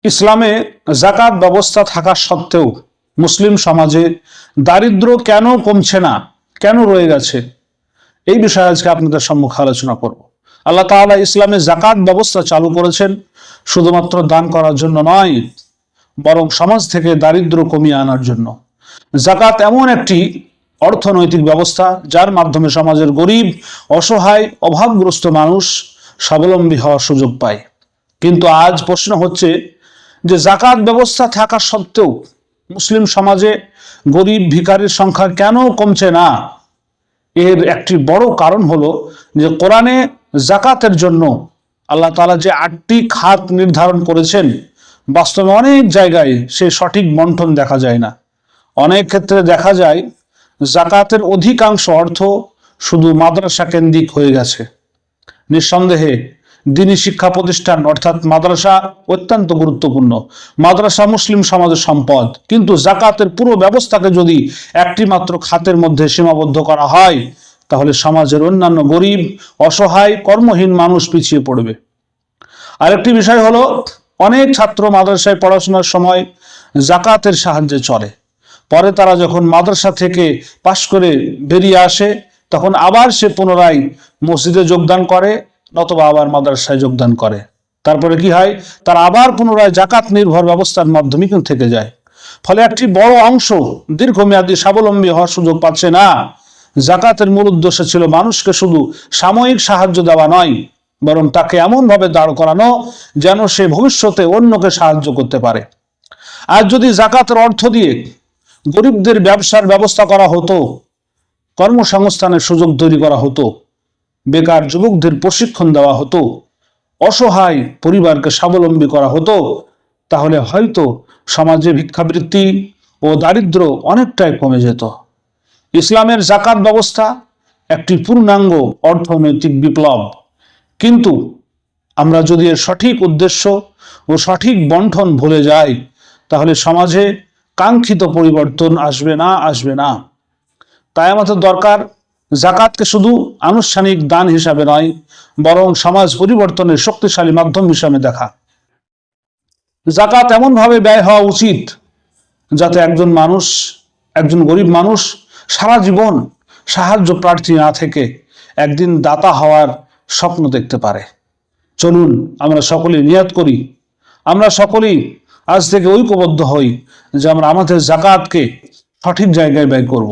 ইসলামে যাকাত ব্যবস্থা থাকা সত্ত্বেও মুসলিম সমাজে দারিদ্র কেন কমছে না, কেন রয়ে গেছে, এই বিষয়ে আজকে আপনাদের সম্মুখে আলোচনা করব। আল্লাহ তাআলা ইসলামে যাকাত ব্যবস্থা চালু করেছেন শুধুমাত্র দান করার জন্য নয়, বরং সমাজ থেকে দারিদ্র কমিয়ে আনার জন্য। যাকাত এমন একটি অর্থনৈতিক ব্যবস্থা যার মাধ্যমে সমাজের গরিব, অসহায়, অভাবগ্রস্ত মানুষ স্বাবলম্বী হওয়ার সুযোগ পায়। কিন্তু আজ প্রশ্ন হচ্ছে যে যাকাত ব্যবস্থা থাকা সত্ত্বেও মুসলিম সমাজে গরিব ভিখারির সংখ্যা কেন কমছে না? এর একটি বড় কারণ হলো যে কোরআনে যাকাতের জন্য আল্লাহ তাআলা যে 8টি খাত নির্ধারণ করেছেন, বাস্তবে অনেক জায়গায় সে সঠিক বন্টন দেখা যায় না। অনেক ক্ষেত্রে দেখা যায় যাকাতের অধিকাংশ অর্থ শুধু মাদ্রাসা কেন্দ্রিক হয়ে গেছে। নিঃসন্দেহে দ্বীনি শিক্ষা প্রতিষ্ঠান অর্থাৎ মাদ্রাসা অত্যন্ত গুরুত্বপূর্ণ। মাদ্রাসা মুসলিম সমাজের সম্পদ, কিন্তু যাকাতের পুরো ব্যবস্থাকে যদি একটি মাত্র খাতের মধ্যে সীমাবদ্ধ করা হয়, তাহলে সমাজের অন্যান্য গরিব, অসহায়, কর্মহীন মানুষ পিছিয়ে পড়বে। আরেকটি বিষয় হলো, অনেক ছাত্র মাদ্রাসায় পড়াশোনার সময় যাকাতের সাহায্যে চলে, পরে তারা যখন মাদ্রাসা থেকে পাশ করে বেরিয়ে আসে তখন আবার সে পুনরায় মসজিদে যোগদান করে নতুবা আবার মাদ্রাসায় যোগদান করে। তারপরে কি হয়, তারা আবার পুনরায় যাকাত নির্ভর ব্যবস্থার মাধ্যমে কিন্তু থেকে যায়। ফলে একটি বড় অংশ দীর্ঘমেয়াদী স্বাবলম্বী হওয়ার সুযোগ পাচ্ছে না। যাকাতের মূল উদ্দেশ্য ছিল মানুষকে শুধু সাময়িক সাহায্য দেওয়া নয়, বরং তাকে এমনভাবে দাঁড় করানো যেন সে ভবিষ্যতে অন্যকে সাহায্য করতে পারে। আর যদি যাকাতের অর্থ দিয়ে গরিবদের ব্যবসার ব্যবস্থা করা হতো, কর্মসংস্থানের সুযোগ তৈরি করা হতো, বেকার যুবকদের প্রশিক্ষণ দেওয়া হতো, অসহায় পরিবারকে স্বাবলম্বী করা হতো, তাহলে হয়তো সমাজে ভিক্ষাবৃত্তি ও দারিদ্র অনেকটাই কমে যেত। ইসলামের যাকাত ব্যবস্থা একটি পূর্ণাঙ্গ অর্থনৈতিক বিপ্লব, কিন্তু আমরা যদি এর সঠিক উদ্দেশ্য ও সঠিক বন্টন ভুলে যাই, তাহলে সমাজে কাঙ্ক্ষিত পরিবর্তন আসবে না। তাই আমাদের দরকার যাকাতকে শুধু আনুষ্ঠানিক দান হিসাবে নয়, বরং সমাজ পরিবর্তনের শক্তিশালী মাধ্যম হিসাবে দেখা। যাকাত এমনভাবে ব্যয় হওয়া উচিত যাতে একজন গরিব মানুষ সারা জীবন সাহায্য প্রার্থী না থেকে একদিন দাতা হওয়ার স্বপ্ন দেখতে পারে। চলুন আমরা সকলেই নিয়ত করি, আমরা সকলেই আজ থেকে ঐক্যবদ্ধ হই যে আমরা আমাদের যাকাতকে সঠিক জায়গায় ব্যয় করব।